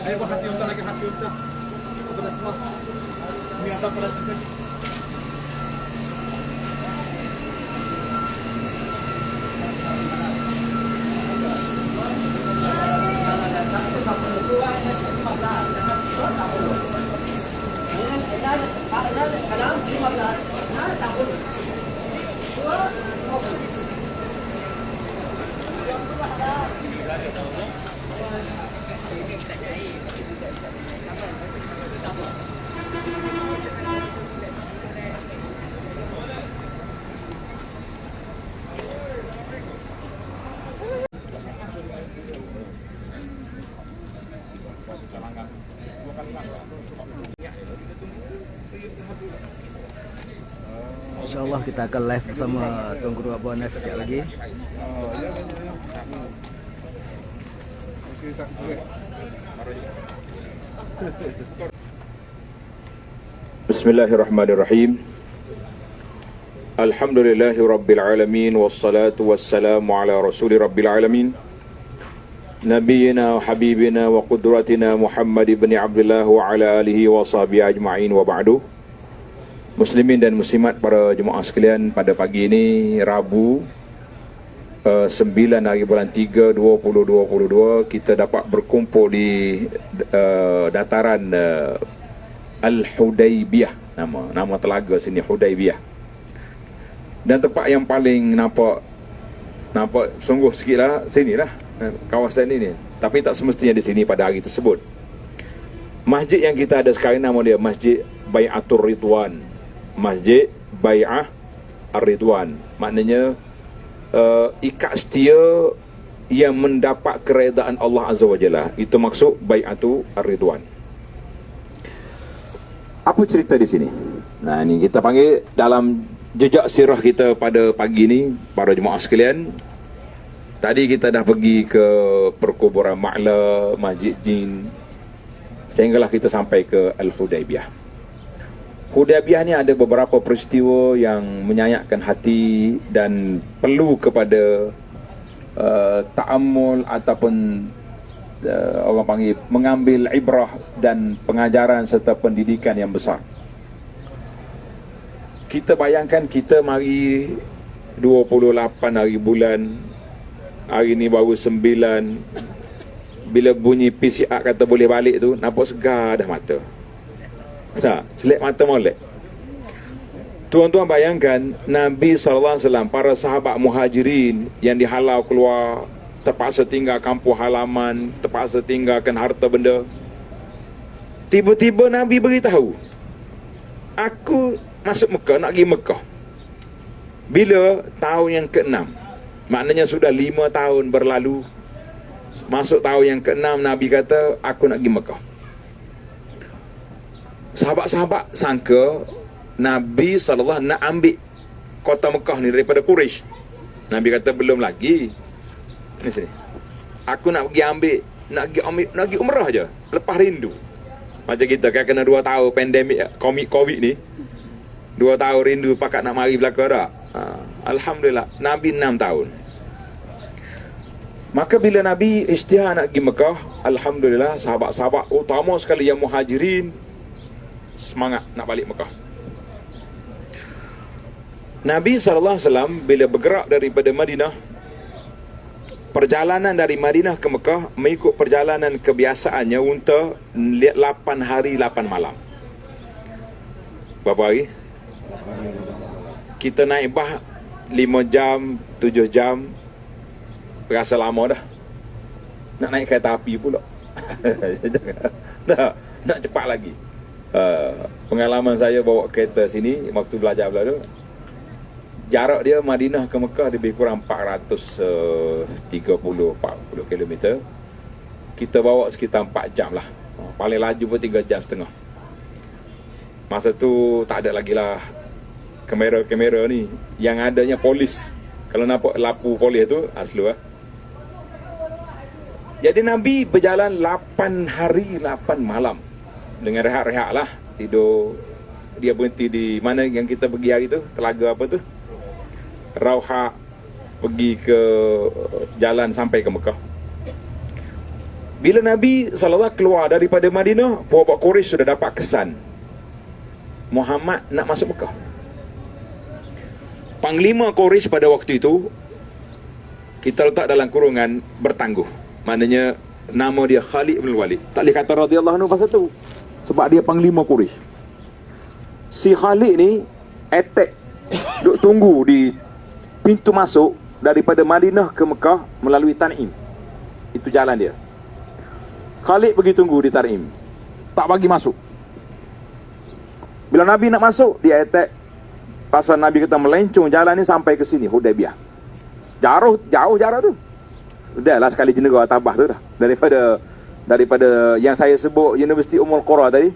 Ayo hati unta lagi hati unta. Kepada semua. Ini atas pada desain. InsyaAllah kita akan live bersama Tuan Guru Abu Anas sekejap lagi. Bismillahirrahmanirrahim. Alhamdulillahi rabbil alamin. Wassalatu wassalamu ala rasuli rabbil alamin, Nabiyyina wa habibina wa qudratina Muhammad ibn Abdullah wa ala alihi wa sahbihi ajma'in wa ba'du. Muslimin dan muslimat, para jemaah sekalian, pada pagi ini Rabu 9 hari bulan 3 2022 kita dapat berkumpul di dataran Al-Hudaybiyah, nama telaga sini Hudaybiyah. Dan tempat yang paling nampak sungguh sikitlah sinilah kawasan ini, tapi tak semestinya di sini pada hari tersebut. Masjid yang kita ada sekarang nama dia Masjid Bai'atur Ridwan. Masjid Bai'ah Ar-Ridwan, maknanya ikat setia yang mendapat keredaan Allah Azza wa Jalla. Itu maksud Bai'atu Ar-Ridwan. Apa cerita di sini? Nah, ini kita panggil dalam jejak sirah kita pada pagi ini, para jemaah sekalian. Tadi kita dah pergi ke perkuburan Ma'la, Masjid Jin, sehinggalah kita sampai ke Al-Hudaybiyah. Hudaybiyah ni ada beberapa peristiwa yang menyayatkan hati dan perlu kepada ta'ammul ataupun orang panggil mengambil ibrah dan pengajaran serta pendidikan yang besar. Kita bayangkan kita mari 28 hari bulan, hari ni baru 9, bila bunyi PCR kata boleh balik tu, nampak segar dah mata. Tak, selip mata molek. Tuan-tuan bayangkan Nabi SAW, para sahabat muhajirin yang dihalau keluar, terpaksa tinggal kampung halaman, terpaksa tinggalkan harta benda. Tiba-tiba Nabi beritahu, aku masuk Mekah, nak pergi Mekah. Bila? Tahun yang ke-6. Maknanya sudah 5 tahun berlalu. Masuk tahun yang ke-6, Nabi kata, aku nak pergi Mekah. Sahabat-sahabat sangka Nabi SAW nak ambil kota Mekah ni daripada Quraisy. Nabi kata belum lagi. Ni sini. Aku nak pergi ambil, nak pergi umrah je, lepas rindu. Macam kita kan kena 2 tahun pandemik Covid ni. 2 tahun rindu pakat nak mari belaka dah. Alhamdulillah, Nabi 6 tahun. Maka bila Nabi isytihar nak pergi Mekah, alhamdulillah sahabat-sahabat utama sekali yang muhajirin semangat nak balik Mekah. Nabi SAW bila bergerak daripada Madinah, perjalanan dari Madinah ke Mekah mengikut perjalanan kebiasaannya unta 8 hari 8 malam. Berapa hari? Kita naik bah 5 jam, 7 jam, berasa lama dah. Nak naik kereta api pula. nak cepat lagi. Pengalaman saya bawa kereta sini waktu belajar tu, jarak dia Madinah ke Mekah lebih kurang 430-40 km. Kita bawa sekitar 4 jam lah. Paling laju pun 3 jam setengah. Masa tu tak ada lagi lah kamera-kamera ni. Yang adanya polis. Kalau nampak lapu polis tu asli lah. Jadi Nabi berjalan 8 hari 8 malam dengan rehat-rehat lah, tidur. Dia berhenti di mana yang kita pergi hari tu, telaga apa tu, Rauha, pergi ke jalan sampai ke Mekah. Bila Nabi SAW keluar daripada Madinah, puak-puak Quraisy sudah dapat kesan Muhammad nak masuk Mekah. Panglima Quraisy pada waktu itu kita letak dalam kurungan bertangguh. Maknanya nama dia Khalid bin Walid. Tak boleh kata radhiyallahu anhu pasal tu, sebab dia panglima Quraisy. Si Khalid ni attack, duk tunggu di pintu masuk daripada Madinah ke Mekah melalui Tan'im. Itu jalan dia. Khalid pergi tunggu di Tan'im, tak bagi masuk. Bila Nabi nak masuk, dia attack. Pasal Nabi kata melencong jalan ni sampai ke sini, Hudaybiyah. Jauh jarak tu. Dah lah sekali jenera tabah tu dah. Daripada yang saya sebut Universiti Ummul Qura tadi,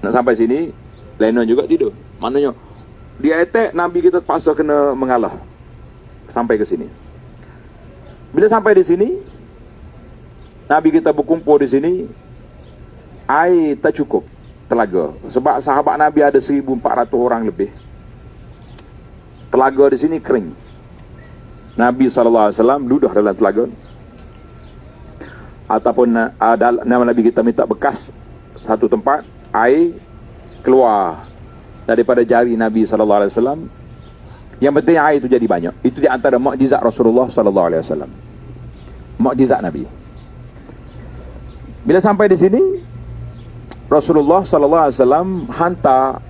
nak sampai sini, Lennon juga tidur. Maknanya dia attack, Nabi kita terpaksa kena mengalah sampai ke sini. Bila sampai di sini, Nabi kita berkumpul di sini, air tak cukup telaga. Sebab sahabat Nabi ada 1,400 orang lebih. Telaga di sini kering. Nabi SAW ludah dalam telaga. Ataupun nama Nabi kita minta bekas satu tempat, air keluar daripada jari Nabi SAW. Yang penting air itu jadi banyak. Itu di antara mukjizat Rasulullah SAW. Mukjizat Nabi. Bila sampai di sini, Rasulullah SAW hantar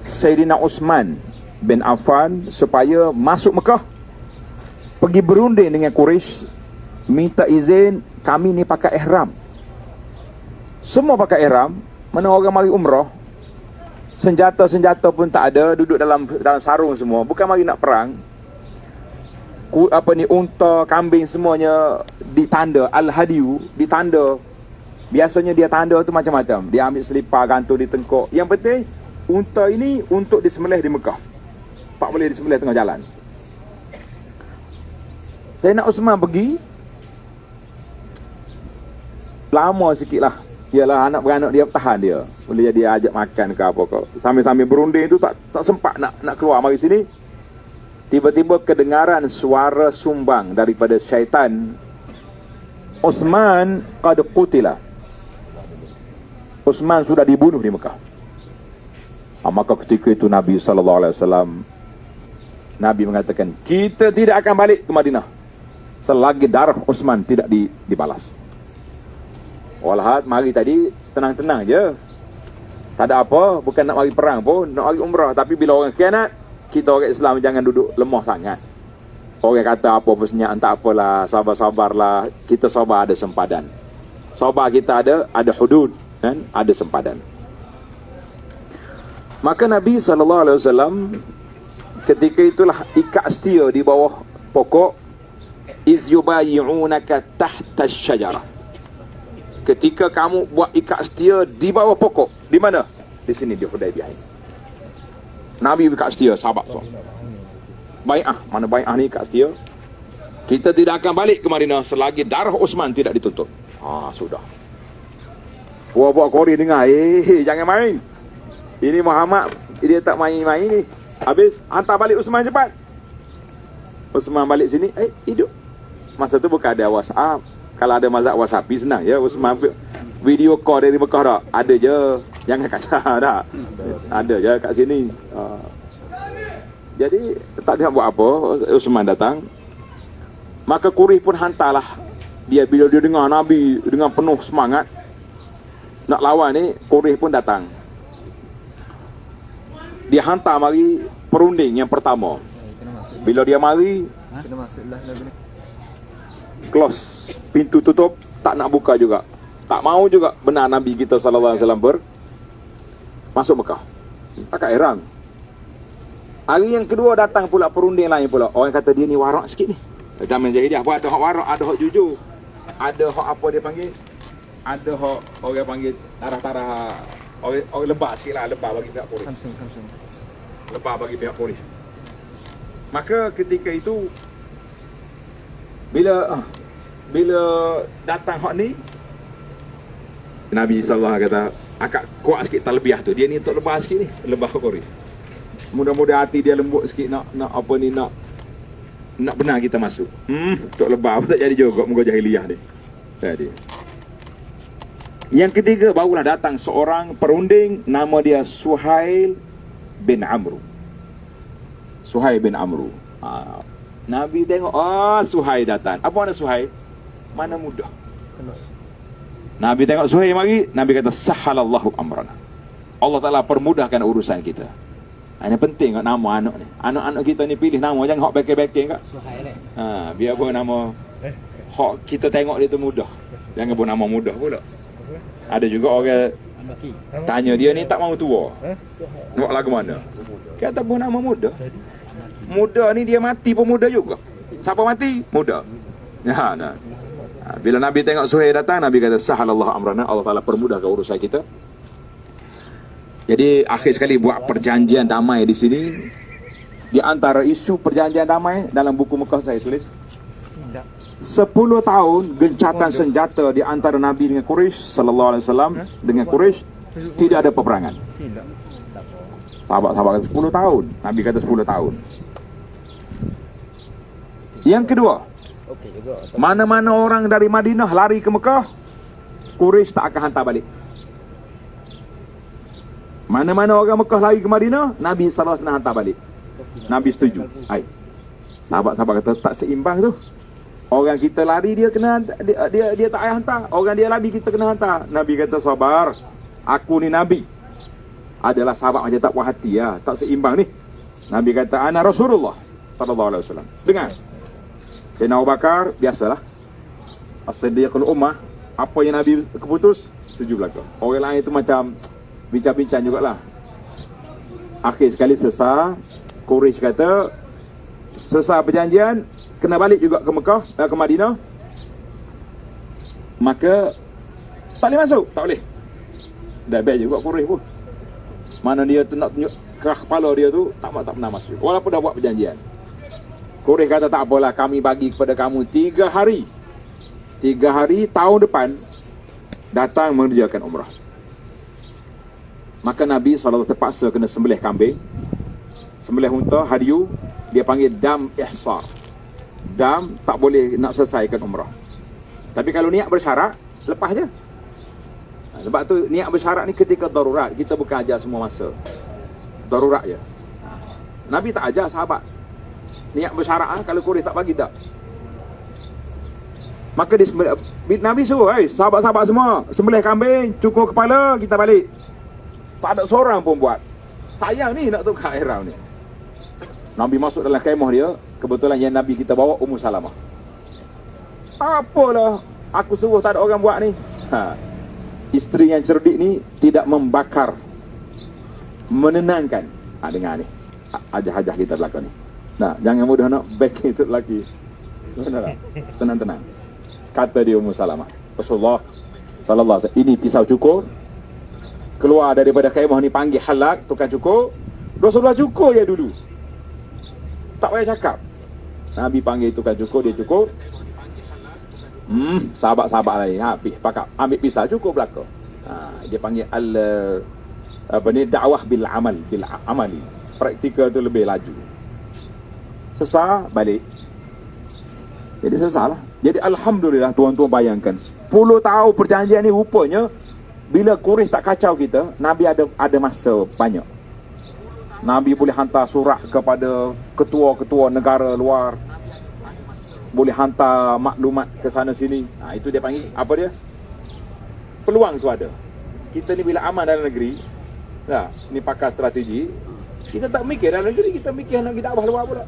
Sayyidina Uthman bin Affan supaya masuk Mekah, pergi berunding dengan Quraisy, minta izin, kami ni pakai ihram. Semua pakai ihram. Mana orang mari umrah, senjata-senjata pun tak ada, duduk dalam sarung semua. Bukan mari nak perang. Unta, kambing semuanya ditanda, al-hadiyu ditanda. Biasanya dia tanda tu macam-macam. Dia ambil selipar, gantung di tengkok. Yang penting unta ini untuk disembelih di Mekah, tak boleh disembelih tengah jalan. Sayyidina Uthman pergi, lama sikit lah. Ialah anak beranak dia tahan dia. Boleh dia ajak makan ke apa ke. Sambil-sambil berunding tu tak sempat nak keluar mari sini. Tiba-tiba kedengaran suara sumbang daripada syaitan. Uthman qad qutila. Uthman sudah dibunuh di Mekah. Maka ketika itu Nabi SAW, Nabi mengatakan, kita tidak akan balik ke Madinah selagi darah Uthman tidak dibalas. Walhad mari tadi tenang-tenang je, tak ada apa, bukan nak mari perang pun, nak mari umrah. Tapi bila orang khianat, kita orang Islam jangan duduk lemah sangat. Orang kata apa pun senyap, tak apalah, sabar-sabarlah. Kita sabar, ada sempadan. Sabar kita ada hudud, kan? Ada sempadan. Maka Nabi SAW ketika itulah ikat setia di bawah pokok, iz yubayi'unaka tahta syajarah. Ketika kamu buat ikat setia di bawah pokok, di mana? Di sini, di Hudaybiyah. Nabi ikat setia, sahabat so. Bai'ah, mana bai'ah ni ikat setia. Kita tidak akan balik ke Madinah selagi darah Uthman tidak ditutup. Sudah. Buat-buat Qori dengar, jangan main. Ini Muhammad, dia tak main-main ni. Habis, hantar balik Uthman cepat. Uthman balik sini, hidup. Masa tu bukan ada WhatsApp. Kalau ada mazhab WhatsApp, senang je. Uthman video call dari Mekah dah. Ada je. Jangan kacau dah. Ada je kat sini. Jadi, tak dia buat apa. Uthman datang. Maka Quraisy pun hantarlah dia. Bila dia dengar Nabi dengan penuh semangat nak lawan ni, Quraisy pun datang. Dia hantar mari perunding yang pertama. Bila dia mari, close, pintu tutup, tak nak buka juga. Tak mau juga benar Nabi kita SAW masuk Mekah. Pakai ihram. Hari yang kedua datang pula perunding lain pula. Orang kata dia ni warak sikit ni. Zaman jahiliah apa, ada hak warak, ada hak jujur. Ada hak apa dia panggil? Ada hak orang panggil tarah-tarah. Orang lebah sikit lah, lebah bagi pihak polis. Lebah bagi pihak polis. Maka ketika itu bila datang hak ni, Nabi SAW kata agak kuat sikit talbiah tu. Dia ni untuk lebah sikit ni, lebah Quraisy. Mudah-mudahan hati dia lembut sikit nak apa ni, nak benar kita masuk. Untuk lebah pun tak jadi juga muka jahiliah ni. Jadi Yang ketiga, barulah datang seorang perunding, nama dia Suhail bin Amru. Suhail bin Amru. Nabi tengok, Suhail datang. Apa mana Suhail? Mana mudah. Nabi tengok Suhail mari, Nabi kata sahalallahu amrana. Allah Ta'ala permudahkan urusan kita. Ini penting kat nama anak ni. Anak-anak kita ni pilih nama, jangan hok beken-beken kat. Suhail eh. Biar pun nama hok kita tengok dia tu mudah. Jangan pun nama mudah pula. Ada juga orang Amaki. tanya dia ni tak mau tua. Nak lagu mana? Kata pun nama muda. Muda ni dia mati pun muda juga. Siapa mati? Muda. Nah. Bila Nabi tengok Suhail datang, Nabi kata sahalallahu amrana, Allah Ta'ala permudahkan urusan kita. Jadi akhir sekali buat perjanjian damai di sini. Di antara isu perjanjian damai dalam buku Mekah saya tulis 10 tahun gencatan senjata di antara Nabi dengan Quraisy sallallahu alaihi wasallam dengan Quraisy, tidak ada peperangan. Sahabat-sahabat kata 10 tahun, Nabi kata 10 tahun. Yang kedua, mana-mana orang dari Madinah lari ke Mekah, Quraisy tak akan hantar balik. Mana-mana orang Mekah lari ke Madinah, Nabi sallallahu alaihi wasallam hantar balik. Nabi setuju. Sahabat-sahabat kata tak seimbang tu. Orang kita lari dia kena dia tak payah hantar. Orang dia lari kita kena hantar. Nabi kata sabar. Aku ni Nabi. Adalah sahabat macam tak puas hati ya. Tak seimbang ni. Nabi kata ana Rasulullah sallallahu alaihi wasallam. Dengar. Sayyidina Abu Bakar biasalah. As-Siddiqul Ummah, apa yang Nabi keputus setuju belaka. Orang lain itu macam bincang-bincang jugalah. Akhir sekali selesai, Quraisy kata selesai perjanjian, kena balik juga ke Mekah, ke Madinah. Maka tak boleh masuk, tak boleh. Dah baik juga Quraisy pun. Mana dia tu nak tunjuk kerah kepala dia tu, tak pernah masuk. Walaupun dah buat perjanjian. Quraisy kata tak apalah, kami bagi kepada kamu 3 hari. 3 hari tahun depan datang mengerjakan umrah. Maka Nabi SAW terpaksa kena sembelih kambing, sembelih unta, hadiu. Dia panggil dam ihsar. Dam tak boleh nak selesaikan umrah. Tapi kalau niat bersyarat, lepas je. Sebab tu niat bersyarat ni ketika darurat. Kita bukan ajar semua masa. Darurat je. Nabi tak ajar sahabat niat bersyarat kalau Quraisy tak bagi tak. Maka Nabi suruh, sahabat-sahabat semua sembelih kambing, cukur kepala, kita balik. Tak ada seorang pun buat. Sayang ni nak tukar ihram ni. Nabi masuk dalam kemah dia. Kebetulan yang Nabi kita bawa Ummu Salamah. Apalah, aku suruh tak ada orang buat ni. Isteri yang cerdik ni tidak membakar, menenangkan. Dengar ni, ajah-ajah kita belakang ni. Nah, jangan mudah nak back itu lelaki. Tenang-tenang. Kata dia Ummu Salamah, Rasulullah sallallahu alaihi wasallam, ini pisau cukur. Keluar daripada kemah ni, panggil halak, tukang cukur. Rasulullah cukur je dulu, tak payah cakap. Nabi panggil tukang cukur, dia cukur. Sahabat-sahabat lain, ambil pisau cukur belaka. Dia panggil dakwah bil amali. Praktikal tu lebih laju. Sesah balik. Jadi sesah lah. Jadi alhamdulillah, tuan-tuan bayangkan 10 tahun perjanjian ni, rupanya bila Quraisy tak kacau kita, Nabi ada masa banyak. Nabi boleh hantar surat kepada ketua-ketua negara luar, boleh hantar maklumat ke sana sini. Itu dia panggil apa dia? Peluang tu ada. Kita ni bila aman dalam negeri, ni pakar strategi, kita tak mikir dalam negeri, kita mikir nak kita dakwah luar pula.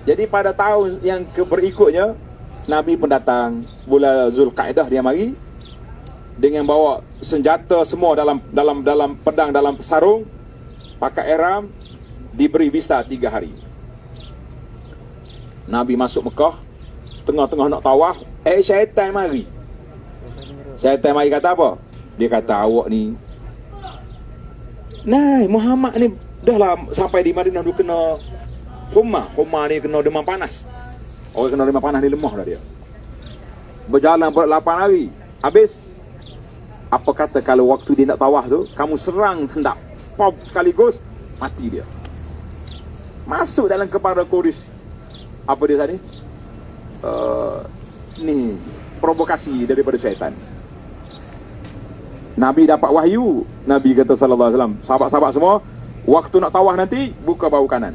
Jadi pada tahun yang berikutnya, Nabi pun datang bulan Zulkaidah, dia mari dengan bawa senjata semua dalam pedang, dalam sarung, pakai ihram, diberi visa 3 hari. Nabi masuk Mekah, tengah-tengah nak tawaf, syaitan mari. Syaitan mari kata apa? Dia kata, awak ni, Muhammad ni dah lah sampai di Madinah dulu kena Humma ni kena demam panas. Orang kena demam panas ni lemah dah dia. Berjalan ber 8 hari. Habis, apa kata kalau waktu dia nak tawaf tu, kamu serang hendak pop sekaligus, mati dia. Masuk dalam kepala Quraisy. Apa dia tadi? Ni provokasi daripada syaitan. Nabi dapat wahyu, Nabi kata sallallahu alaihi wasallam, sahabat-sahabat semua, waktu nak tawaf nanti buka bahu kanan.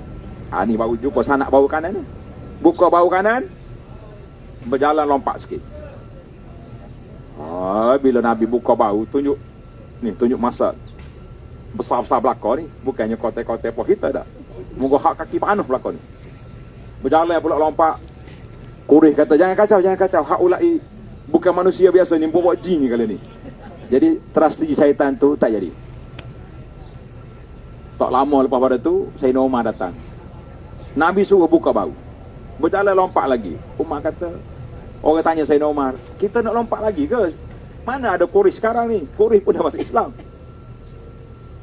Ni baru jumpa sanak bahu kanan ni. Buka bahu kanan, berjalan lompat sikit. Bila Nabi buka bahu, tunjuk masa besar-besar belakang ni, bukannya kote-kote apa kita dah. Moga hak kaki panuh belakang ni. Berjalan pula lompat. Quraisy kata jangan kacau. Hak ulai bukan manusia biasa ni, bawa jin ni kali ni. Jadi strategi syaitan tu tak jadi. Tak lama lepas pada tu, Sayyidina Umar datang. Nabi suruh buka bahu. Berjalan lompat lagi. Umar kata, orang tanya Sayyidina Umar, kita nak lompat lagi ke? Mana ada Quraisy sekarang ni? Quraisy pun dah masuk Islam.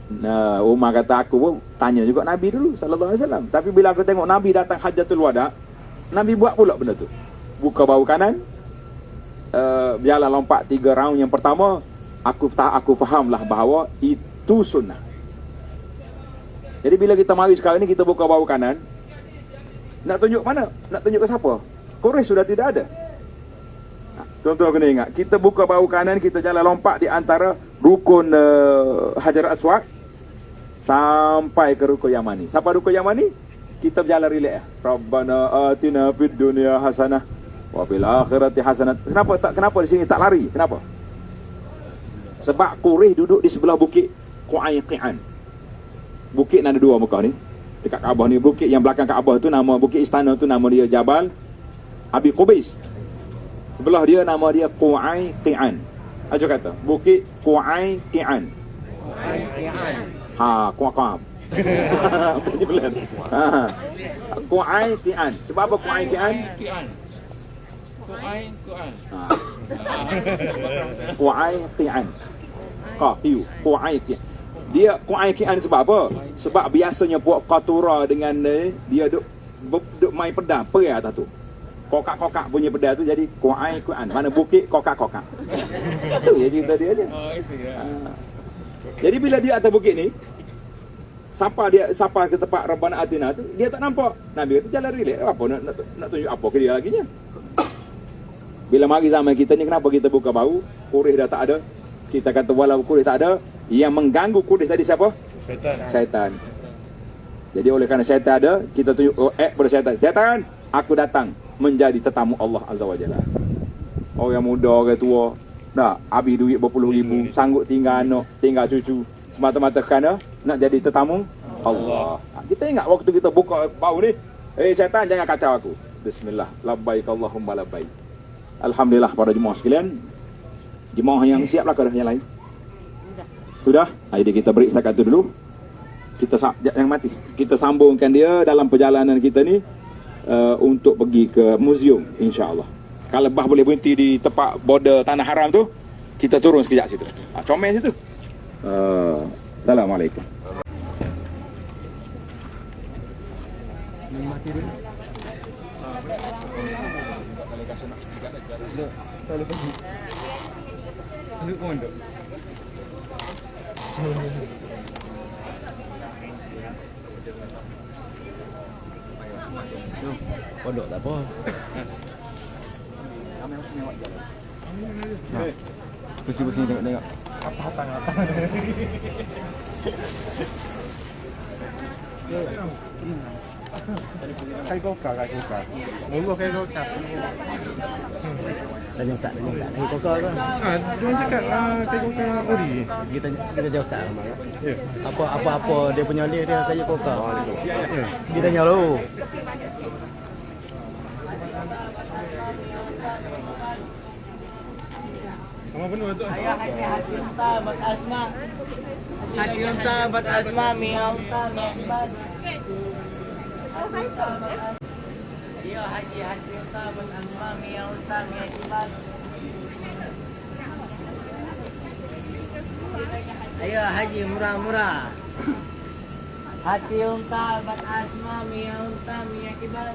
Nah, Umar kata, aku pun tanya juga Nabi dulu sallallahu alaihi wasallam. Tapi bila aku tengok Nabi datang Hajjatul Wada, Nabi buat pula benda tu. Buka bahu kanan, berjalan lompat 3 round. Yang pertama, aku fahamlah bahawa itu sunnah. Jadi bila kita mari sekarang ni, kita buka bahu kanan, nak tunjuk mana? Nak tunjuk ke siapa? Quraisy sudah tidak ada. Tuan-tuan kena ingat, kita buka bahu kanan, kita jalan lompat di antara rukun Hajar Aswad sampai ke rukun Yamani. Sampai rukun Yamani, kita berjalan relax. Rabbana atina fid dunya hasanah wa fil akhirati hasanah. Kenapa di sini tak lari? Kenapa? Sebab Quraisy duduk di sebelah bukit Qu'ayqi'an. Bukit ada 2 muka ni. Dekat Kaabah ni, bukit yang belakang Kaabah tu, nama bukit istana tu nama dia Jabal Abi Qubais. Sebelah dia nama dia Qu'ayqi'an. Aja kata, bukit Qu'ayqi'an. Qu'ayqi'an. Bunyi pelan. Qu'ayqi'an. Sebab apa Qu'ayqi'an? Qu'ayqi'an. Qu'ayqi'an. Dia Qu'ayqi'an sebab apa? Sebab biasanya puak Qatura dengan dia duk main pedang perih atas tu. Kokak-kokak punya pedang tu jadi Qu'ayqi'an. Mana bukit kokak-kokak. Itu ya cerita dia aja. Jadi bila dia atas bukit ni, siapa ke tempat Rabbana Atina tu, dia tak nampak. Nabi kata jalan relax. Apa nak tunjuk apa ke dia lagi nya? Bila mari zaman kita ni, kenapa kita buka bahu? Quraisy dah tak ada. Kita kata walau Quraisy tak ada, yang mengganggu Quraisy tadi siapa? Syaitan. Jadi oleh kerana syaitan ada, kita tunjuk pada syaitan. Syaitan, aku datang menjadi tetamu Allah Azza wa Jalla. Orang muda, orang tua, dah habis duit berpuluh ribu, sanggup tinggal anak, tinggal cucu, semata-mata kerana nak jadi tetamu Allah. Kita ingat waktu kita buka bahu ni, syaitan jangan kacau aku. Bismillah, labbaik Allahumma labbaik. Alhamdulillah para jemaah sekalian. Jemaah yang siaplah ke yang lain? Sudah? Jadi kita break setakat itu dulu. Yang mati. Kita sambungkan dia dalam perjalanan kita ni untuk pergi ke museum insya-Allah. Kalau bah boleh berhenti di tempat border Tanah Haram tu, kita turun sekejap situ. Comel situ. Assalamualaikum. Mati dulu. Pondok tak apa. Pusing-pusing tengok-tengok. Apa-apa. Kai koka. Mulu kai koka. Dan yang sat kai koka ke? Dia cakap kai koka ori. Kita jauh start sama ya. Ya. Apa dia punya dia kai koka. Kita tanya dulu. Apa benar tu? Ayah hati unta bat asma. Hati unta bat asma mi unta mi bat. Iya hati unta bat asma mi unta mi bat. Ayo haji murah-murah. Hati unta bat asma mi unta mi bat.